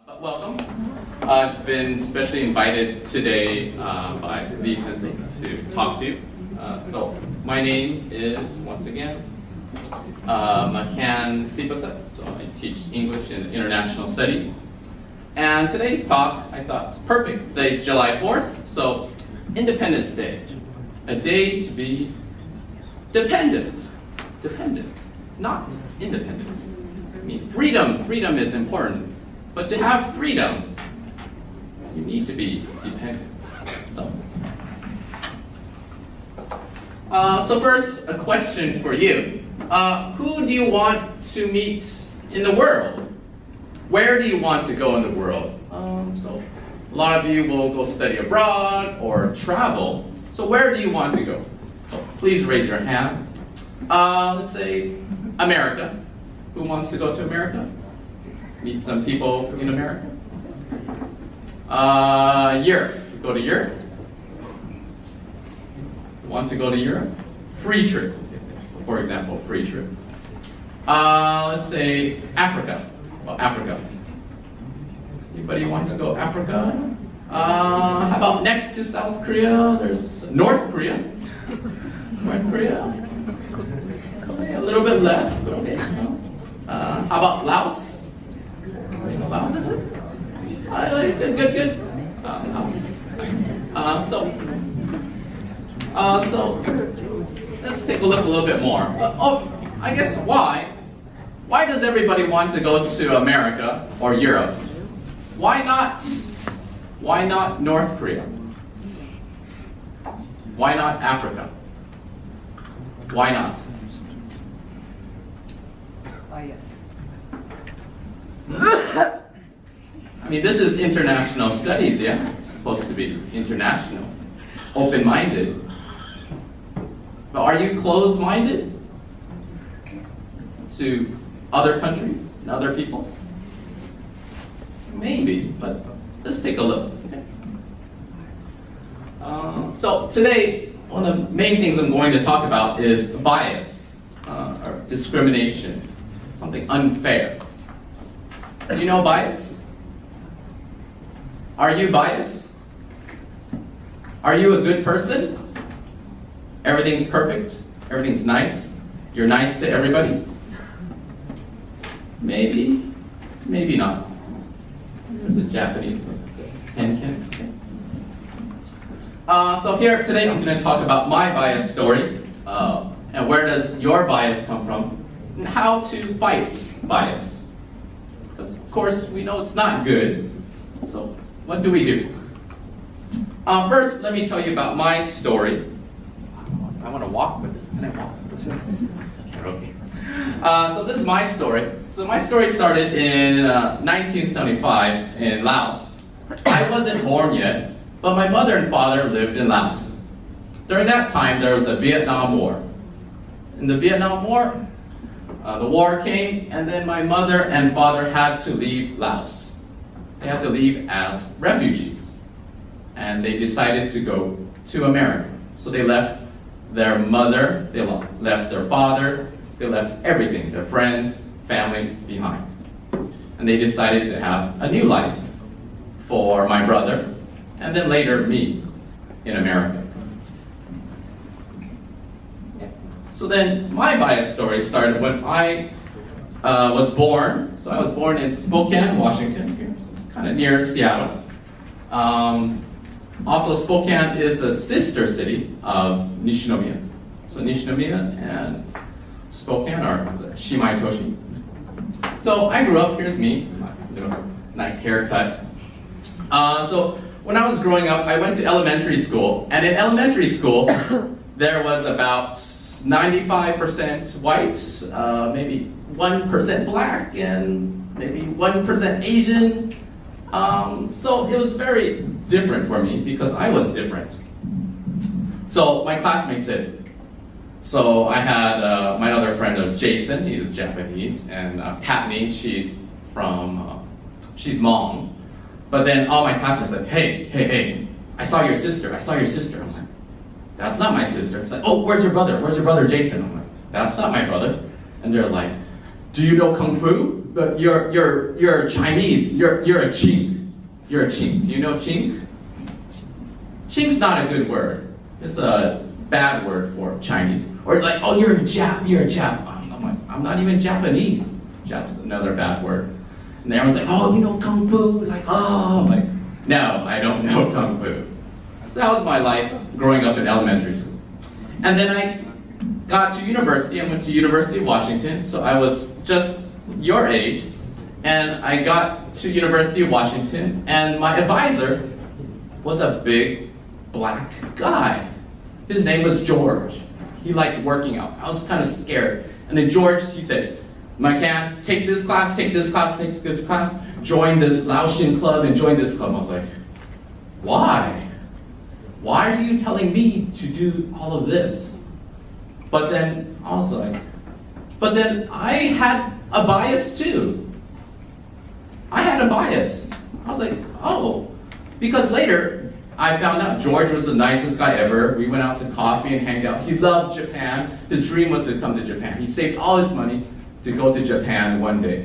Welcome. I've been specially invited today by Lee Sensei to talk to you. So my name is, once again, Markane Talk. So I teach English and International Studies. And today's talk, I thought, is perfect. Today's July 4th, so Independence Day. A day to be dependent. Dependent, not independent. I mean, freedom is important. But to have freedom, you need to be dependent. So first, a question for you. Who do you want to meet in the world? Where do you want to go in the world? So a lot of you will go study abroad or travel. So where do you want to go? So please raise your hand. Let's say America. Who wants to go to America? Meet some people in America. Europe. Go to Europe. Want to go to Europe? Free trip. So for example, free trip. Let's say Africa. Well, Africa. Anybody want to go Africa? How about next to South Korea? There's North Korea. North Korea. Okay, a little bit less, but okay. How about Laos? Laos. Good. So let's take a look a little bit more. I guess why? Why does everybody want to go to America or Europe? Why not? Why not North Korea? Why not Africa? Why not? I mean, this is international studies, yeah? It's supposed to be international, open-minded. But are you closed-minded to other countries and other people? Maybe, but let's take a look. Okay. So today, one of the main things I'm going to talk about is bias or discrimination, something unfair. Do you know bias? Are you biased? Are you a good person? Everything's perfect? Everything's nice? You're nice to everybody? Maybe, maybe not. There's a Japanese hen. Okay. So here today I'm going to talk about my bias story and where does your bias come from and how to fight bias. Because of course we know it's not good. So what do we do? First, let me tell you about my story. I want to walk with this. Can I walk with this? Okay. So this is my story. So my story started in 1975 in Laos. I wasn't born yet, but my mother and father lived in Laos. During that time, there was a Vietnam War. In the Vietnam War, the war came, and then my mother and father had to leave Laos. They had to leave as refugees. And they decided to go to America. So they left their mother, they left their father, they left everything, their friends, family behind. And they decided to have a new life for my brother, and then later me in America. So then my bias story started when I was born. So I was born in Spokane, Washington, here. So it's kind of near Seattle. Also, Spokane is the sister city of Nishinomiya. So Nishinomiya and Spokane are Shimai Toshi. So I grew up, here's me, nice haircut. So when I was growing up, I went to elementary school. And in elementary school, there was about 95% white, maybe 1% black, and maybe 1% Asian. So it was very different for me because I was different. So my classmates said, so I had my other friend was Jason, he's Japanese, and Patney, she's from, she's Hmong. But then all my classmates said, hey, I saw your sister. I'm like, that's not my sister. It's like, oh, where's your brother? Where's your brother Jason? I'm like, that's not my brother. And they're like, Do you know Kung Fu? But you're Chinese. You're a chink. You're a chink. Do you know chink? Chink's not a good word. It's a bad word for Chinese. Or like, oh, you're a Jap. You're a Jap. I'm not even Japanese. Jap's another bad word. And everyone's like, oh, you know Kung Fu? Like, oh, I'm like, no, I don't know Kung Fu. So that was my life growing up in elementary school. And then I got to university. I went to University of Washington, so I was just your age. And I got to University of Washington, and my advisor was a big black guy. His name was George. He liked working out. I was kind of scared. And then George, he said, Markane, take this class, take this class, take this class, join this Laotian club and join this club. I was like, why? Why are you telling me to do all of this? But then I was like, but then I had a bias too. I had a bias. I was like, oh, because later I found out George was the nicest guy ever. We went out to coffee and hanged out. He loved Japan. His dream was to come to Japan. He saved all his money to go to Japan one day.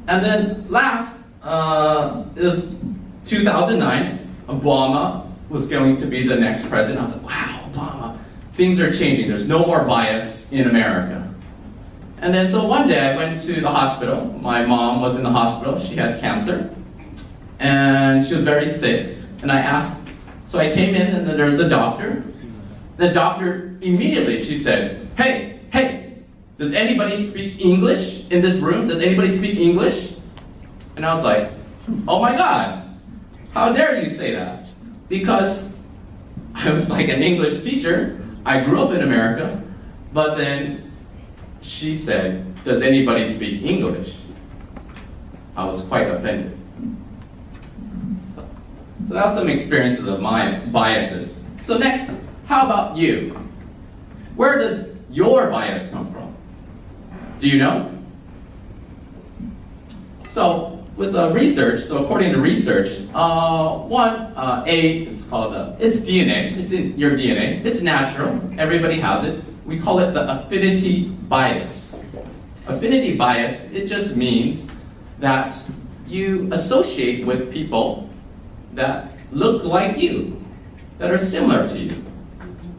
And then last, it was 2009, Obama was going to be the next president. I was like, wow, Obama, things are changing. There's no more bias in America. And then so one day I went to the hospital. My mom was in the hospital. She had cancer. And she was very sick. And I asked, so I came in and then there's the doctor. The doctor immediately, she said, hey, does anybody speak English in this room? Does anybody speak English? And I was like, oh my God, how dare you say that? Because I was like an English teacher. I grew up in America. But then she said, does anybody speak English? I was quite offended. So that was some experiences of my biases. So next, how about you? Where does your bias come from? Do you know? So with research, so according to research, it's called it's DNA. It's in your DNA. It's natural. Everybody has it. We call it the affinity bias. Affinity bias, it just means that you associate with people that look like you, that are similar to you.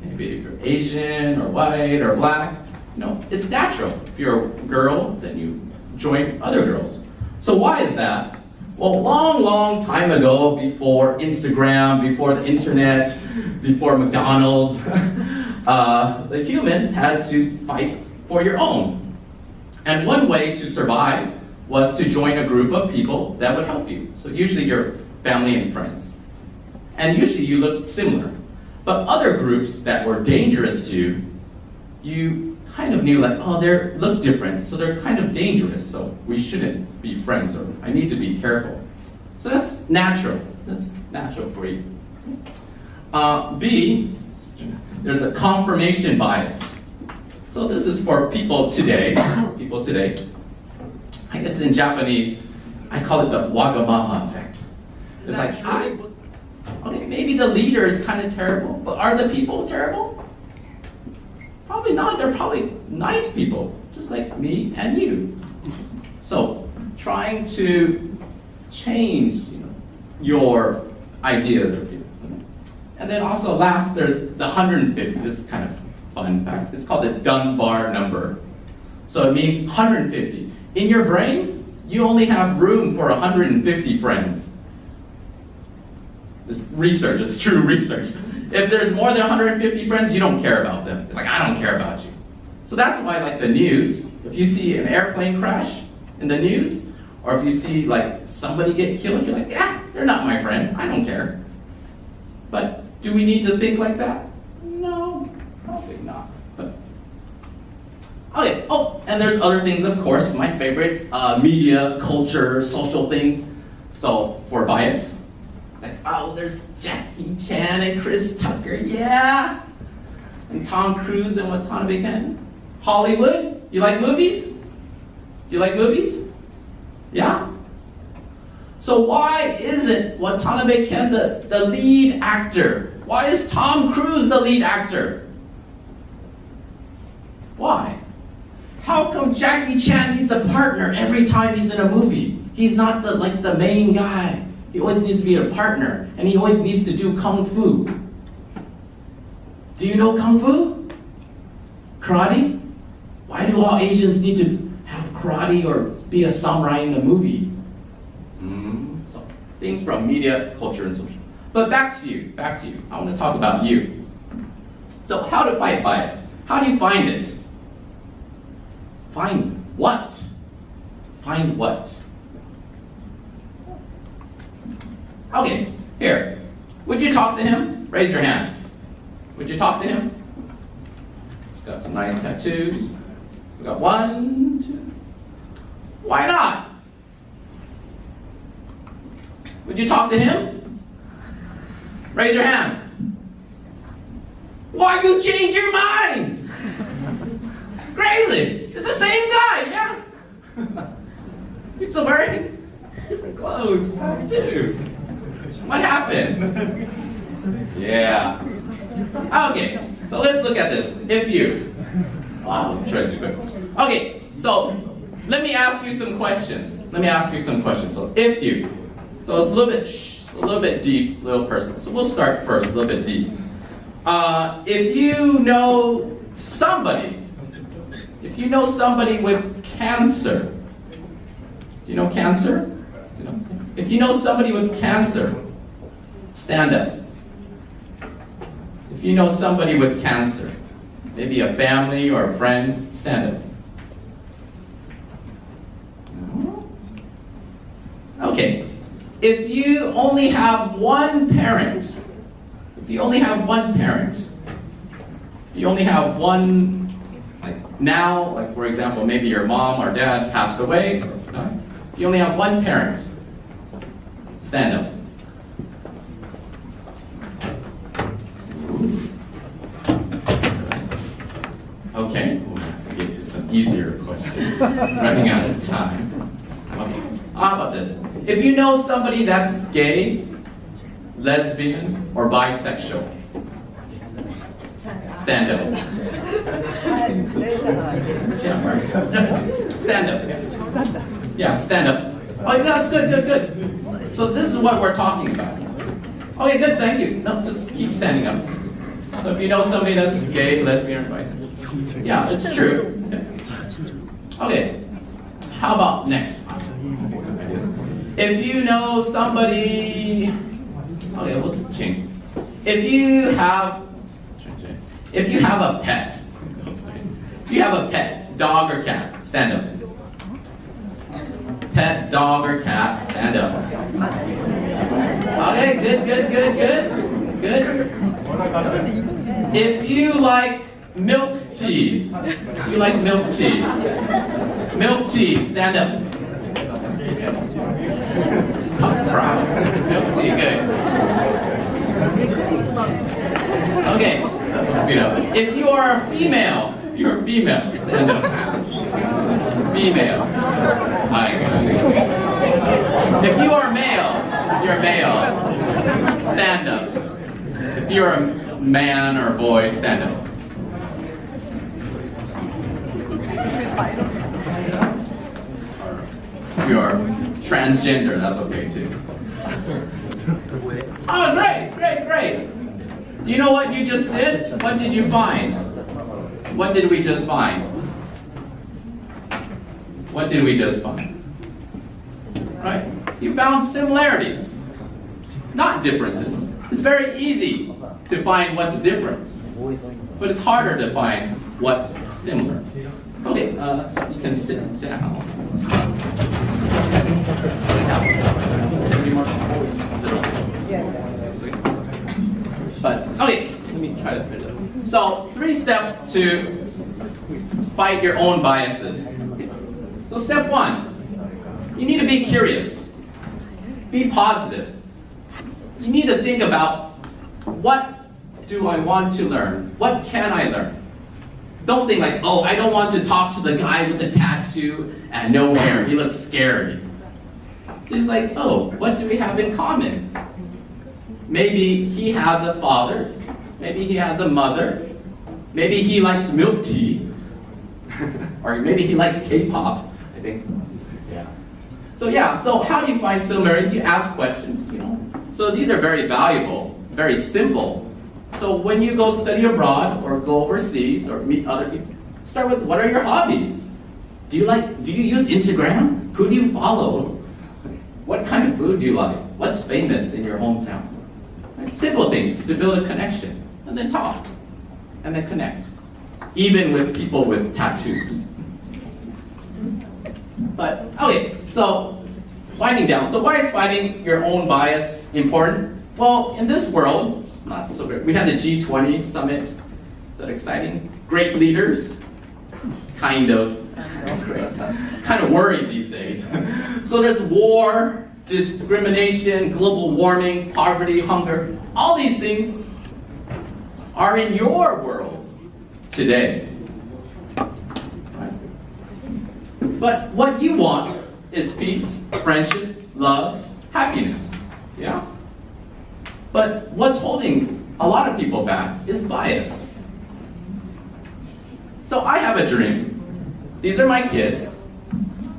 Maybe if you're Asian or white or black, it's natural. If you're a girl, then you join other girls. So why is that? Well, long time ago, before Instagram, before the internet, before McDonald's, the humans had to fight for your own. And one way to survive was to join a group of people that would help you. So usually your family and friends. And usually you look similar. But other groups that were dangerous to you, you kind of knew like, oh, they look different, so they're kind of dangerous, so we shouldn't be friends, or I need to be careful. So that's natural. That's natural for you. B, there's a confirmation bias. So this is for people today. I guess in Japanese, I call it the Wagamama effect. It's like, okay, maybe the leader is kind of terrible, but are the people terrible? Probably not. They're probably nice people, just like me and you. So, trying to change your ideas of you. And then also last, there's the 150. This is kind of fun fact. It's called the Dunbar number. So it means 150. In your brain, you only have room for 150 friends. It's research. It's true research. If there's more than 150 friends, you don't care about them. It's like, I don't care about you. So that's why, like the news, if you see an airplane crash in the news, or if you see like somebody get killed, you're like, yeah, they're not my friend. I don't care. But do we need to think like that? No, probably not. But okay. Oh, and there's other things, of course. My favorites: media, culture, social things. So for bias, like, oh, there's Jackie Chan and Chris Tucker, yeah, and Tom Cruise and Watanabe Ken. Hollywood, you like movies? Do you like movies? Yeah. So why isn't Watanabe Ken the lead actor? Why is Tom Cruise the lead actor? Why? how come Jackie Chan needs a partner every time he's in a movie? He's not the main guy. He always needs to be a partner, and he always needs to do kung fu. Do you know kung fu? Karate? Why do all Asians need to have karate or be a samurai in a movie? So, things from media, culture, and social. But back to you. I want to talk about you. So, how to fight bias? How do you find it? Find what? Find what? Okay, here. Would you talk to him? Raise your hand. Would you talk to him? He's got some nice tattoos. We got 1, 2. Why not? Would you talk to him? Raise your hand. Why you change your mind? Crazy. It's the same guy, yeah? He's still wearing different clothes too. What happened? Yeah. Okay, so let's look at this. If you, I'll try to do it. Okay, so let me ask you some questions. So if you, so it's a little bit deep, a little personal. So we'll start first, a little bit deep. If you know somebody with cancer, do you know cancer? If you know somebody with cancer, stand up. If you know somebody with cancer, maybe a family or a friend, stand up. Okay. If you only have one parent, like for example, maybe your mom or dad passed away, if you only have one parent, stand up. Okay, we'll have to get to some easier questions. Running out of time. Okay. How about this? If you know somebody that's gay, lesbian, or bisexual, stand up. Stand up. Yeah, stand up. Oh, that's good. So this is what we're talking about. Okay, good, thank you. No, just keep standing up. So if you know somebody that's gay, lesbian, or bisexual. Yeah, it's true. Okay, how about next? If you know somebody, okay, let's change. If you have a pet, dog or cat, stand up. Pet, dog, or cat, stand up. Okay, good. If you like milk tea, milk tea, stand up. Stop crying. Milk tea, good. Okay, speed up. If you are a female, stand up. Female. If you are male, you're male. Stand up. If you're a man or a boy, stand up. If you're transgender, that's okay too. Oh, great. Do you know what you just did? What did you find? What did we just find? Right? You found similarities, not differences. It's very easy to find what's different, but it's harder to find what's similar. Okay, so you can sit down. But, okay, let me try to finish it. So, 3 steps to fight your own biases. So step 1, you need to be curious. Be positive. You need to think about, what do I want to learn? What can I learn? Don't think like, oh, I don't want to talk to the guy with the tattoo and no hair. He looks scary. So he's like, oh, what do we have in common? Maybe he has a father. Maybe he has a mother. Maybe he likes milk tea. Or maybe he likes K-pop. I think so. Yeah. So how do you find similarities? You ask questions, So these are very valuable, very simple. So when you go study abroad or go overseas or meet other people, start with what are your hobbies? Do you use Instagram? Who do you follow? What kind of food do you like? What's famous in your hometown? Right? Simple things to build a connection. And then talk. And then connect. Even with people with tattoos. But, okay, so winding down. So why is fighting your own bias important? Well, in this world, it's not so great. We had the G20 summit. Is that exciting? Great leaders. Kind of worried these days. So there's war, discrimination, global warming, poverty, hunger. All these things are in your world today. Right? But what you want is peace, friendship, love, happiness. Yeah? But what's holding a lot of people back is bias. So I have a dream. These are my kids.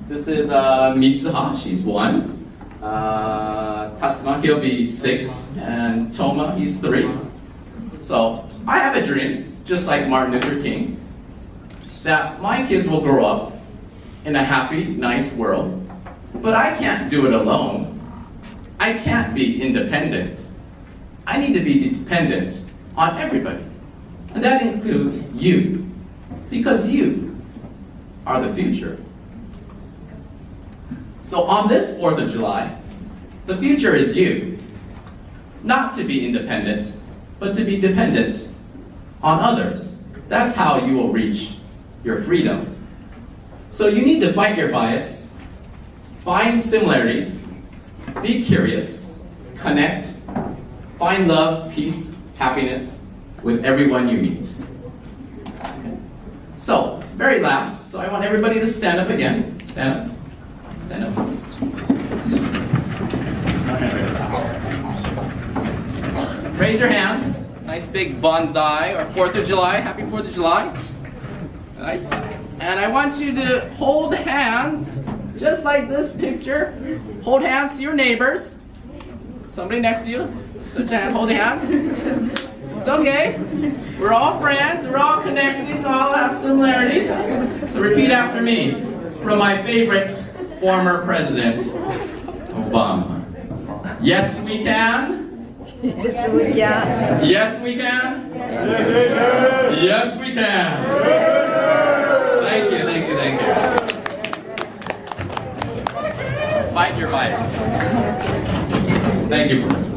This is Mitsuha, she's 1. Tatsuma, he'll be 6. And Toma, he's 3. So I have a dream, just like Martin Luther King, that my kids will grow up in a happy, nice world. But I can't do it alone. I can't be independent. I need to be dependent on everybody. And that includes you. Because you are the future. So on this 4th of July, the future is you. Not to be independent, but to be dependent on others. That's how you will reach your freedom. So you need to fight your bias, find similarities, be curious, connect, find love, peace, happiness with everyone you meet. Okay. So, very last, so I want everybody to stand up again. Stand up. Stand up. Raise your hands. Nice big bonsai, or 4th of July. Happy 4th of July. Nice. And I want you to hold hands, just like this picture. Hold hands to your neighbors. Somebody next to you. Hold hands. It's okay. We're all friends. We're all connected. We all have similarities. So repeat after me. From my favorite former president, Obama. Yes, we can. Yes, we can. Yes, we can. Yes, we can. Thank you, thank you, thank you. Fight your bias. Thank you, Professor.